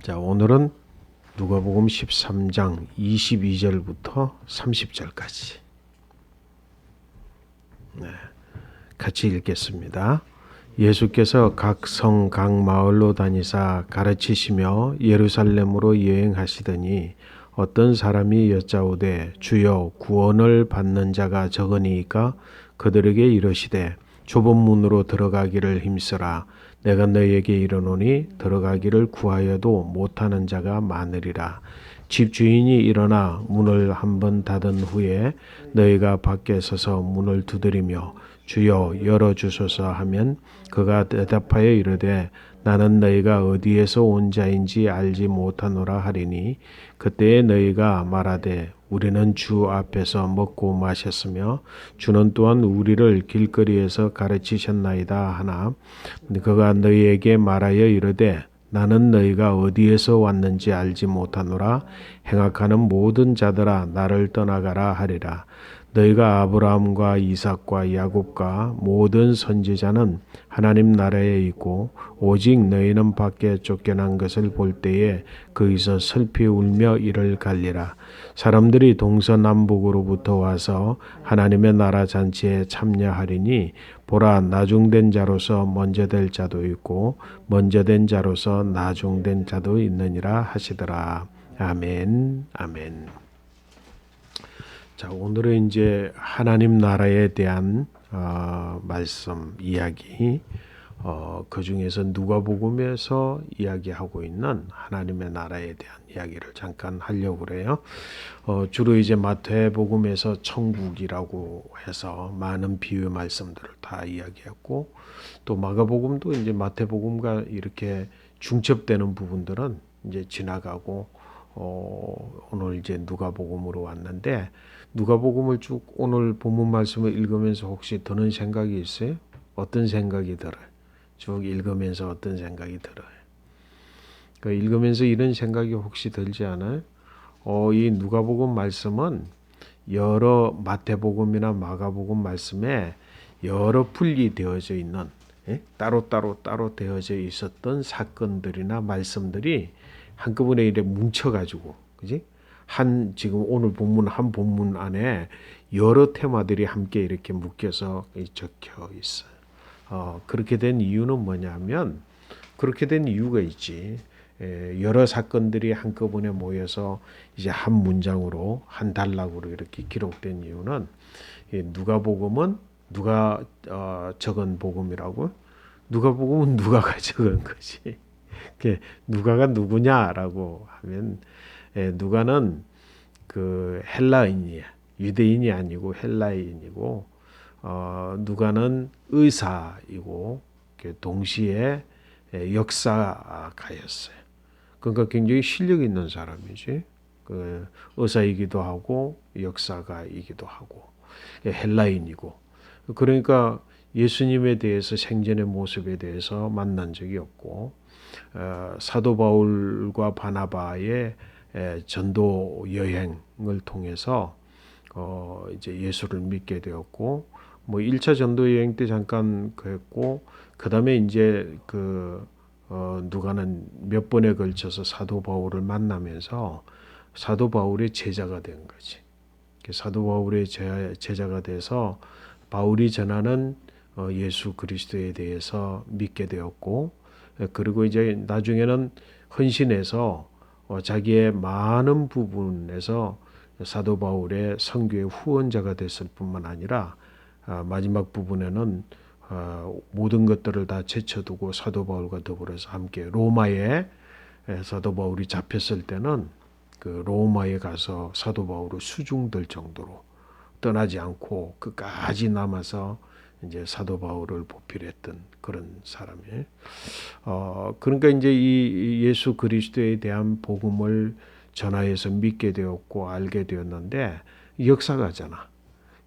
자, 오늘은 누가복음 13장 22절부터 30절까지 같이 읽겠습니다. 예수께서 각 성, 각 마을로 다니사 가르치시며 예루살렘으로 여행하시더니 어떤 사람이 여짜오되 주여 구원을 받는 자가 적으니이까 그들에게 이르시되 좁은 문으로 들어가기를 힘쓰라. 내가 너희에게 이르노니 들어가기를 구하여도 못하는 자가 많으리라. 집주인이 일어나 문을 한번 닫은 후에 너희가 밖에 서서 문을 두드리며 주여 열어주소서 하면 그가 대답하여 이르되 나는 너희가 어디에서 온 자인지 알지 못하노라 하리니 그때에 너희가 말하되 우리는 주 앞에서 먹고 마셨으며 주는 또한 우리를 길거리에서 가르치셨나이다 하나 그가 너희에게 말하여 이르되 나는 너희가 어디에서 왔는지 알지 못하노라. 행악하는 모든 자들아 나를 떠나가라 하리라. 너희가 아브라함과 이삭과 야곱과 모든 선지자는 하나님 나라에 있고 오직 너희는 밖에 쫓겨난 것을 볼 때에 거기서 슬피 울며 이를 갈리라. 사람들이 동서남북으로부터 와서 하나님의 나라 잔치에 참여하리니 보라 나중된 자로서 먼저 될 자도 있고 먼저 된 자로서 나중된 자도 있느니라 하시더라. 아멘. 아멘. 자, 오늘은 이제 하나님 나라에 대한 말씀 이야기, 그 중에서 누가복음에서 이야기하고 있는 하나님의 나라에 대한 이야기를 잠깐 하려고 그래요. 주로 이제 마태복음에서 천국이라고 해서 많은 비유 말씀들을 다 이야기했고, 또 마가복음도 이제 마태복음과 이렇게 중첩되는 부분들은 이제 지나가고, 오늘 이제 누가복음으로 왔는데, 누가복음을 쭉 오늘 본문 말씀을 읽으면서 혹시 드는 생각이 있어요? 어떤 생각이 들어요? 쭉 읽으면서 어떤 생각이 들어요? 그러니까 읽으면서 이런 생각이 혹시 들지 않아요? 이 누가복음 말씀은 여러 마태복음이나 마가복음 말씀에 여러 분리되어져 있는 따로 되어져 있었던 사건들이나 말씀들이 한꺼번에 이렇게 뭉쳐가지고, 그지? 지금 오늘 본문 한 본문 안에 여러 테마들이 함께 이렇게 묶여서 적혀 있어요. 그렇게 된 이유는 뭐냐면, 그렇게 된 이유가 있지. 여러 사건들이 한꺼번에 모여서 이제 한 문장으로, 한 단락으로 이렇게 기록된 이유는 누가복음은 누가 적은 복음이라고? 누가복음은 누가가 적은 거지. 누가가 누구냐라고 하면 누가는 그 헬라인이야. 유대인이 아니고 헬라인이고 누가는 의사이고 동시에 역사가였어요. 그러니까 굉장히 실력 있는 사람이지. 그 의사이기도 하고 역사가이기도 하고 헬라인이고 그러니까 예수님에 대해서 생전의 모습에 대해서 만난 적이 없고 사도 바울과 바나바의 전도 여행을 통해서 이제 예수를 믿게 되었고 뭐 1차 전도 여행 때 잠깐 그랬고 그다음에 이제 누가는 몇 번에 걸쳐서 사도 바울을 만나면서 사도 바울의 제자가 된 거지. 사도 바울의 제자가 돼서 바울이 전하는 예수 그리스도에 대해서 믿게 되었고 그리고 이제 나중에는 헌신해서 자기의 많은 부분에서 사도 바울의 선교의 후원자가 됐을 뿐만 아니라 마지막 부분에는 모든 것들을 다 제쳐두고 사도 바울과 더불어서 함께 로마에 사도 바울이 잡혔을 때는 그 로마에 가서 사도 바울을 수중들 정도로 떠나지 않고 끝까지 남아서 이제 사도 바울을 보필했던 그런 사람이에요. 그러니까 이제 이 예수 그리스도에 대한 복음을 전하여서 믿게 되었고 알게 되었는데 역사가잖아.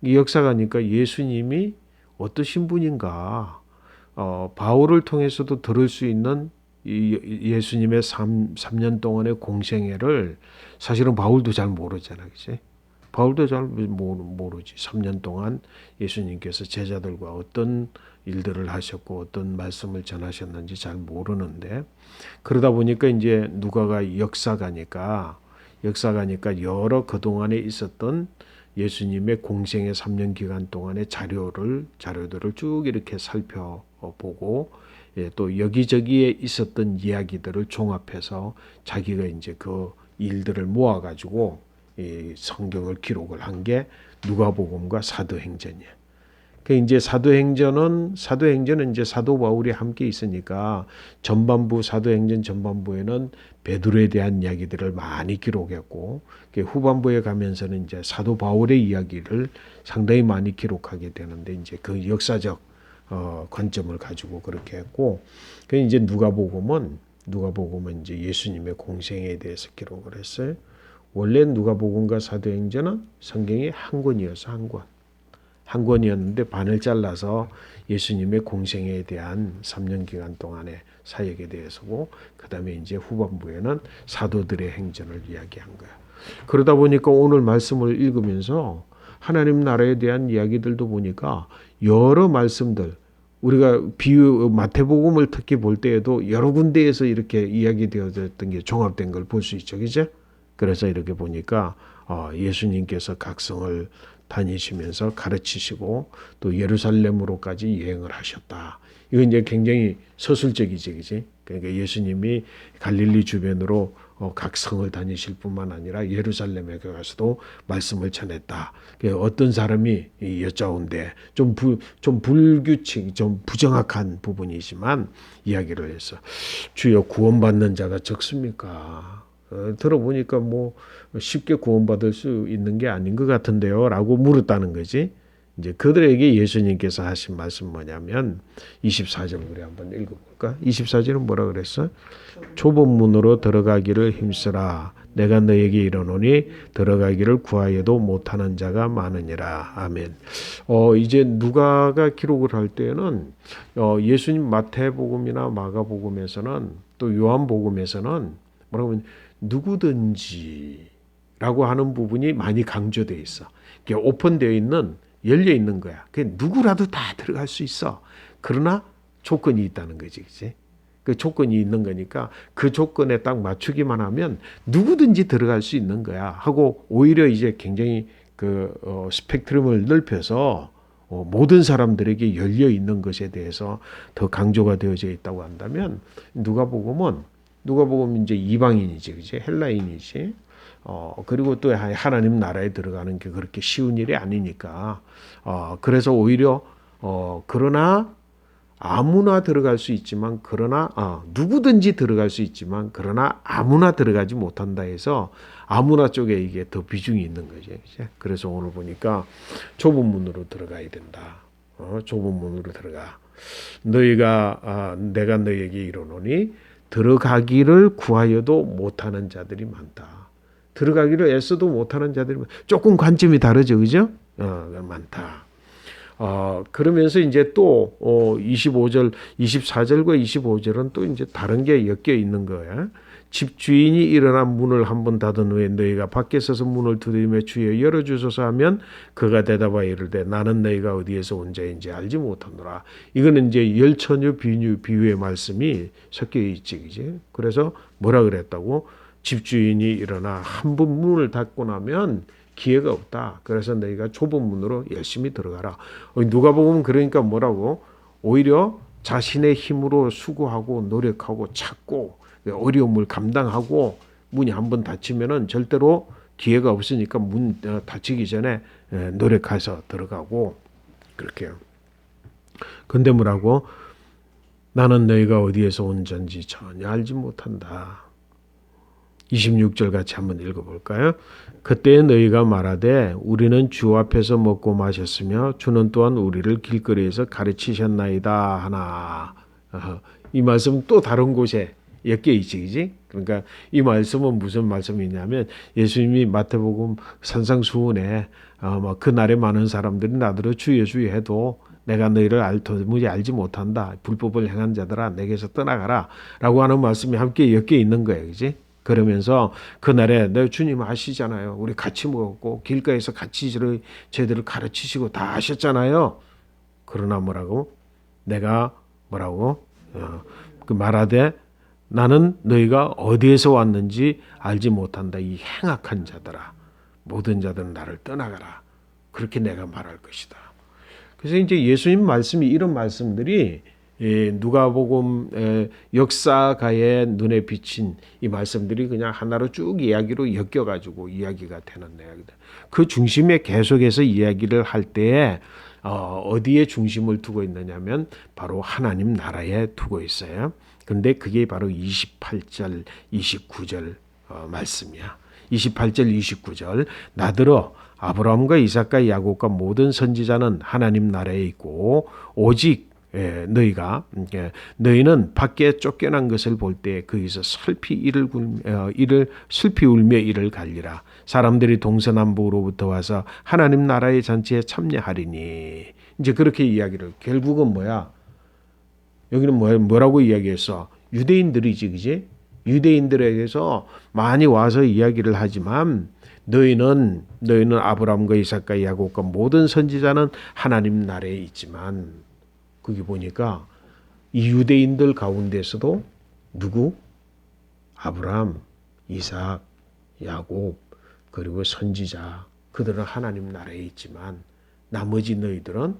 이 역사가니까 예수님이 어떠신 분인가 바울을 통해서도 들을 수 있는 이 예수님의 3년 동안의 공생애를 사실은 바울도 잘 모르잖아. 그치? 바울도 잘 모르지. 3년 동안 예수님께서 제자들과 어떤 일들을 하셨고 어떤 말씀을 전하셨는지 잘 모르는데, 그러다 보니까 이제 누가가 역사가니까 여러 그동안에 있었던 예수님의 공생의 3년 기간 동안의 자료들을 쭉 이렇게 살펴보고, 또 여기저기에 있었던 이야기들을 종합해서 자기가 이제 그 일들을 모아가지고 이 성경을 기록을 한 게 누가복음과 사도행전이야. 그 이제 사도행전은 이제 사도 바울이 함께 있으니까 사도행전 전반부에는 베드로에 대한 이야기들을 많이 기록했고, 후반부에 가면서는 이제 사도 바울의 이야기를 상당히 많이 기록하게 되는데, 이제 그 역사적 관점을 가지고 그렇게 했고, 그 이제 누가복음은 이제 예수님의 공생에 대해서 기록을 했어요. 원래 누가복음과 사도행전은 성경의 한 권이어서 한 권이었는데 반을 잘라서 예수님의 공생에 대한 3년 기간 동안의 사역에 대해서고, 그다음에 이제 후반부에는 사도들의 행전을 이야기한 거야. 그러다 보니까 오늘 말씀을 읽으면서 하나님 나라에 대한 이야기들도 보니까 여러 말씀들, 우리가 마태복음을 특히 볼 때에도 여러 군데에서 이렇게 이야기되어졌던 게 종합된 걸 볼 수 있죠, 그죠? 그래서 이렇게 보니까 예수님께서 각성을 다니시면서 가르치시고 또 예루살렘으로까지 여행을 하셨다. 이건 이제 굉장히 서술적이지, 그지? 그러니까 예수님이 갈릴리 주변으로 각 성을 다니실 뿐만 아니라 예루살렘에 가서도 말씀을 전했다. 어떤 사람이 여짜온데 좀 불규칙, 좀 부정확한 부분이지만 이야기를 해서, 주여 구원받는 자가 적습니까? 들어보니까 뭐 쉽게 구원받을 수 있는 게 아닌 것 같은데요 라고 물었다는 거지. 이제 그들에게 예수님께서 하신 말씀 뭐냐면 24절 우리 한번 읽어볼까? 24절은 뭐라 그랬어? 좁은 문으로 들어가기를 힘쓰라. 내가 너에게 이르노니 들어가기를 구하여도 못하는 자가 많으니라. 아멘. 이제 누가가 기록을 할 때는 예수님 마태복음이나 마가복음에서는 또 요한복음에서는 뭐라고 하면 누구든지라고 하는 부분이 많이 강조되어 있어. 이게 오픈되어 있는, 열려 있는 거야. 그 누구라도 다 들어갈 수 있어. 그러나 조건이 있다는 거지, 그치? 그 조건이 있는 거니까 그 조건에 딱 맞추기만 하면 누구든지 들어갈 수 있는 거야. 하고 오히려 이제 굉장히 스펙트럼을 넓혀서 모든 사람들에게 열려 있는 것에 대해서 더 강조가 되어져 있다고 한다면, 누가복음은 이제 이방인이지, 그지? 헬라인이지. 그리고 또 하나님 나라에 들어가는 게 그렇게 쉬운 일이 아니니까. 그래서 오히려, 그러나 아무나 들어갈 수 있지만, 누구든지 들어갈 수 있지만, 그러나 아무나 들어가지 못한다 해서 아무나 쪽에 이게 더 비중이 있는 거죠. 그치? 그래서 오늘 보니까 좁은 문으로 들어가야 된다. 좁은 문으로 들어가. 내가 너에게 이르노니 들어가기를 구하여도 못하는 자들이 많다. 들어가기를 애써도 못하는 자들이 조금 관점이 다르죠, 그죠? 많다. 그러면서 이제 또 24절과 25절은 또 이제 다른 게 엮여 있는 거야. 집주인이 일어나 문을 한번 닫은 후에 너희가 밖에 서서 문을 두드리며 주여 열어주소서 하면 그가 대답하여 이르되 나는 너희가 어디에서 온 자인지 알지 못하노라. 이거는 이제 열처녀 비유의 말씀이 섞여 있지, 그지? 그래서 뭐라 그랬다고? 집주인이 일어나 한 번 문을 닫고 나면 기회가 없다. 그래서 너희가 좁은 문으로 열심히 들어가라. 누가복음은 그러니까 뭐라고? 오히려 자신의 힘으로 수고하고 노력하고 찾고 어려움을 감당하고 문이 한번 닫히면은 절대로 기회가 없으니까 문 닫히기 전에 노력해서 들어가고 그렇게요. 근데 뭐라고? 나는 너희가 어디에서 온 자인지 전혀 알지 못한다. 26절 같이 한번 읽어볼까요? 그때 너희가 말하되 우리는 주 앞에서 먹고 마셨으며 주는 또한 우리를 길거리에서 가르치셨나이다 하나. 이 말씀 또 다른 곳에 엮여 있지, 그지? 그러니까 이 말씀은 무슨 말씀이냐면 예수님이 마태복음 산상수훈에 그날에 많은 사람들이 나더러 주여 주여 해도 내가 너희를 도무지 알지 못한다. 불법을 행한 자들아 내게서 떠나가라 라고 하는 말씀이 함께 엮여 있는 거예요, 그지? 그러면서 그날에 내 주님 아시잖아요. 우리 같이 먹었고 길가에서 같이 저희들을 가르치시고 다 하셨잖아요. 그러나 뭐라고? 내가 뭐라고? 그 말하되 나는 너희가 어디에서 왔는지 알지 못한다. 이 행악한 자들아. 모든 자들은 나를 떠나가라. 그렇게 내가 말할 것이다. 그래서 이제 예수님 말씀이 이런 말씀들이 누가복음 역사가의 눈에 비친 이 말씀들이 그냥 하나로 쭉 이야기로 엮여가지고 이야기가 되는 내용이다. 그 중심에 계속해서 이야기를 할 때에 어디에 중심을 두고 있느냐면 바로 하나님 나라에 두고 있어요. 근데 그게 바로 28절, 29절 말씀이야. 28절, 29절 나더러 아브라함과 이삭과 야곱과 모든 선지자는 하나님 나라에 있고 오직 너희는 밖에 쫓겨난 것을 볼 때 거기서 슬피 울며 이를 갈리라. 사람들이 동서남북으로부터 와서 하나님 나라의 잔치에 참여하리니. 이제 그렇게 이야기를 결국은 뭐야? 여기는 뭐라고 이야기했어? 유대인들이지, 그지? 유대인들에게서 많이 와서 이야기를 하지만 너희는 아브라함과 이삭과 야곱과 모든 선지자는 하나님 나라에 있지만 거기 보니까 이 유대인들 가운데서도 누구? 아브라함, 이삭, 야곱 그리고 선지자 그들은 하나님 나라에 있지만 나머지 너희들은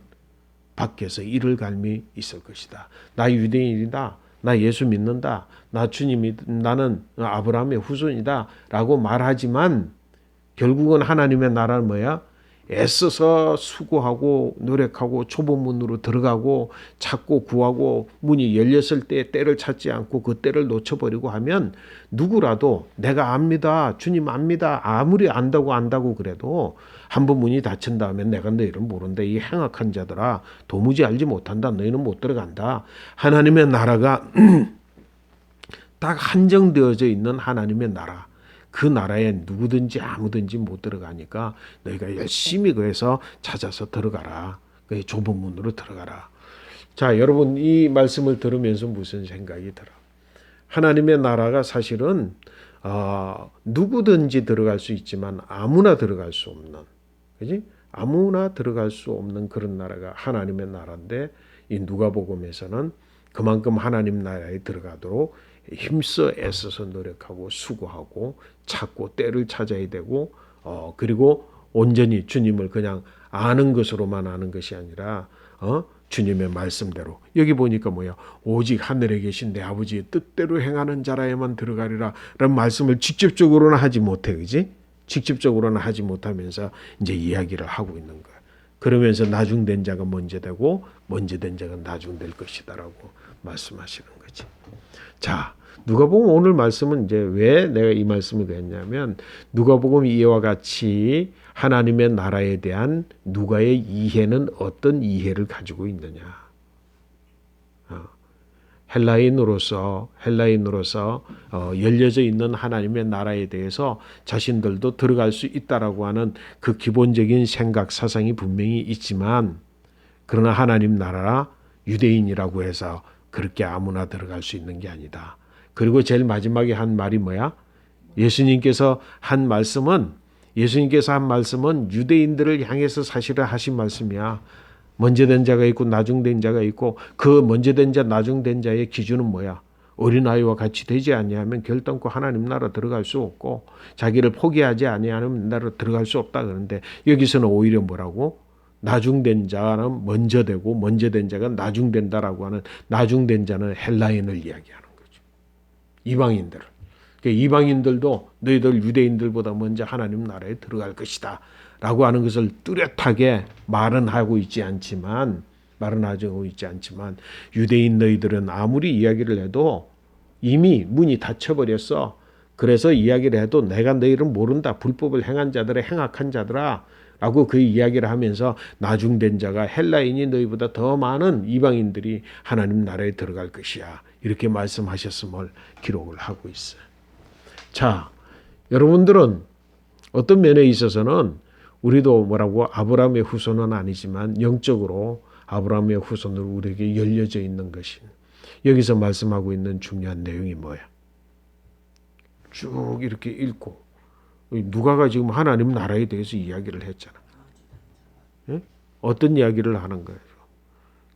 밖에서 이를 갈미 있을 것이다. 나 유대인이다. 나 예수 믿는다. 나는 아브라함의 후손이다. 라고 말하지만 결국은 하나님의 나라는 뭐야? 애써서 수고하고 노력하고 좁은 문으로 들어가고 찾고 구하고 문이 열렸을 때 때를 찾지 않고 그 때를 놓쳐버리고 하면 누구라도 내가 압니다. 주님 압니다. 아무리 안다고 그래도 한번 문이 닫힌 다음에 내가 너희를 모른다. 이 행악한 자들아 도무지 알지 못한다. 너희는 못 들어간다. 하나님의 나라가 딱 한정되어져 있는 하나님의 나라. 그 나라에 누구든지 아무든지 못 들어가니까 너희가 열심히 그래서 찾아서 들어가라. 그 좁은 문으로 들어가라. 자, 여러분 이 말씀을 들으면서 무슨 생각이 들어? 하나님의 나라가 사실은 누구든지 들어갈 수 있지만 아무나 들어갈 수 없는, 그지? 아무나 들어갈 수 없는 그런 나라가 하나님의 나라인데 이 누가복음에서는 그만큼 하나님 나라에 들어가도록 힘써 애써서 노력하고 수고하고 찾고 때를 찾아야 되고 그리고 온전히 주님을 그냥 아는 것으로만 아는 것이 아니라 주님의 말씀대로 여기 보니까 뭐야 오직 하늘에 계신 내 아버지의 뜻대로 행하는 자라에만 들어가리라 라는 말씀을 직접적으로는 하지 못해 그지? 직접적으로는 하지 못하면서 이제 이야기를 하고 있는 거야. 그러면서 나중된 자가 먼저 되고 먼저 된 자가 나중될 것이다라고 말씀하시는 거지. 자, 누가복음 오늘 말씀은 이제 왜 내가 이 말씀을 드렸냐면 누가복음 이와 같이 하나님의 나라에 대한 누가의 이해는 어떤 이해를 가지고 있느냐. 헬라인으로서 열려져 있는 하나님의 나라에 대해서 자신들도 들어갈 수 있다라고 하는 그 기본적인 생각 사상이 분명히 있지만 그러나 하나님 나라라 유대인이라고 해서 그렇게 아무나 들어갈 수 있는 게 아니다. 그리고 제일 마지막에 한 말이 뭐야? 예수님께서 한 말씀은 유대인들을 향해서 사실은 하신 말씀이야. 먼저 된 자가 있고 나중된 자가 있고 그 먼저 된 자 나중된 자의 기준은 뭐야? 어린아이와 같이 되지 아니하면 결단코 하나님 나라 들어갈 수 없고 자기를 포기하지 아니하면 나라 들어갈 수 없다. 그런데 여기서는 오히려 뭐라고? 나중된 자는 먼저 되고 먼저 된 자가 나중된다라고 하는 나중된 자는 헬라인을 이야기하는 거죠. 이방인들을. 이방인들도 너희들 유대인들보다 먼저 하나님 나라에 들어갈 것이다 라고 하는 것을 뚜렷하게 말은 하고 있지 않지만 유대인 너희들은 아무리 이야기를 해도 이미 문이 닫혀버렸어. 그래서 이야기를 해도 내가 너희를 모른다. 불법을 행한 자들의 행악한 자들아 라고 그 이야기를 하면서 나중된 자가 헬라인이 너희보다 더 많은 이방인들이 하나님 나라에 들어갈 것이야. 이렇게 말씀하셨음을 기록을 하고 있어요. 자, 여러분들은 어떤 면에 있어서는 우리도 뭐라고 아브라함의 후손은 아니지만 영적으로 아브라함의 후손으로 우리에게 열려져 있는 것이 여기서 말씀하고 있는 중요한 내용이 뭐야? 쭉 이렇게 읽고 누가가 지금 하나님 나라에 대해서 이야기를 했잖아. 예? 어떤 이야기를 하는 거예요?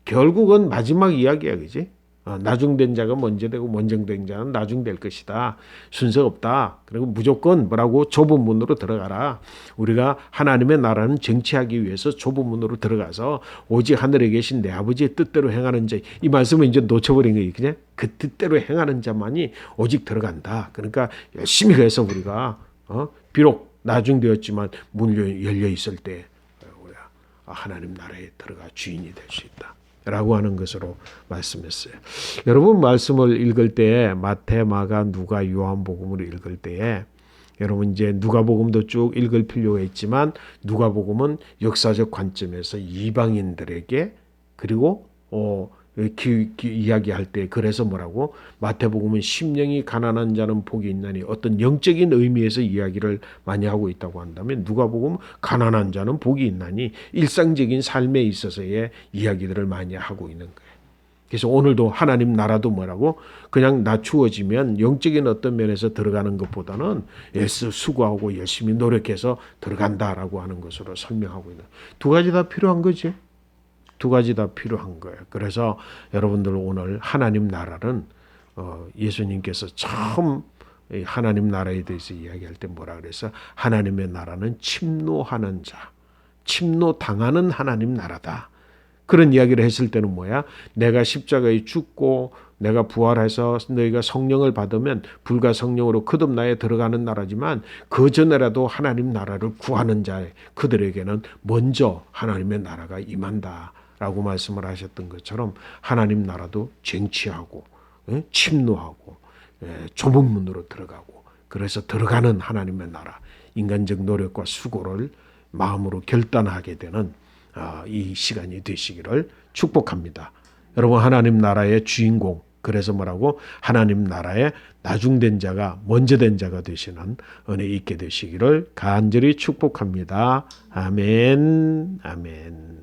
결국은 마지막 이야기야, 그지? 나중된 자가 먼저 되고 먼저된 자는 나중될 것이다. 순서 없다. 그리고 무조건 뭐라고 좁은 문으로 들어가라. 우리가 하나님의 나라는 정치하기 위해서 좁은 문으로 들어가서 오직 하늘에 계신 내 아버지의 뜻대로 행하는 자. 이 말씀을 이제 놓쳐버린 거예요. 그냥 그 뜻대로 행하는 자만이 오직 들어간다. 그러니까 열심히 해서 우리가 비록 나중되었지만 문 열려 있을 때 우리가 하나님 나라에 들어가 주인이 될 수 있다. 라고 하는 것으로 말씀했어요. 여러분 말씀을 읽을 때에 마태, 마가, 누가, 요한복음을 읽을 때에 여러분 이제 누가복음도 쭉 읽을 필요가 있지만 누가복음은 역사적 관점에서 이방인들에게 그리고 이야기할 때 그래서 뭐라고 마태복음은 심령이 가난한 자는 복이 있나니 어떤 영적인 의미에서 이야기를 많이 하고 있다고 한다면 누가복음 가난한 자는 복이 있나니 일상적인 삶에 있어서의 이야기들을 많이 하고 있는 거예요. 그래서 오늘도 하나님 나라도 뭐라고 그냥 낮추어지면 영적인 어떤 면에서 들어가는 것보다는 애써 수고하고 열심히 노력해서 들어간다라고 하는 것으로 설명하고 있는 두 가지 다 필요한 거지. 두 가지 다 필요한 거예요. 그래서 여러분들 오늘 하나님 나라는 예수님께서 처음 하나님 나라에 대해서 이야기할 때 뭐라 그래서 하나님의 나라는 침노하는 자, 침노당하는 하나님 나라다. 그런 이야기를 했을 때는 뭐야? 내가 십자가에 죽고 내가 부활해서 너희가 성령을 받으면 불과 성령으로 거듭나에 들어가는 나라지만 그 전에라도 하나님 나라를 구하는 자에 그들에게는 먼저 하나님의 나라가 임한다. 라고 말씀을 하셨던 것처럼 하나님 나라도 쟁취하고 침노하고 좁은 문으로 들어가고 그래서 들어가는 하나님의 나라 인간적 노력과 수고를 마음으로 결단하게 되는 이 시간이 되시기를 축복합니다. 여러분 하나님 나라의 주인공 그래서 뭐라고 하나님 나라의 나중된 자가 먼저 된 자가 되시는 은혜 있게 되시기를 간절히 축복합니다. 아멘. 아멘.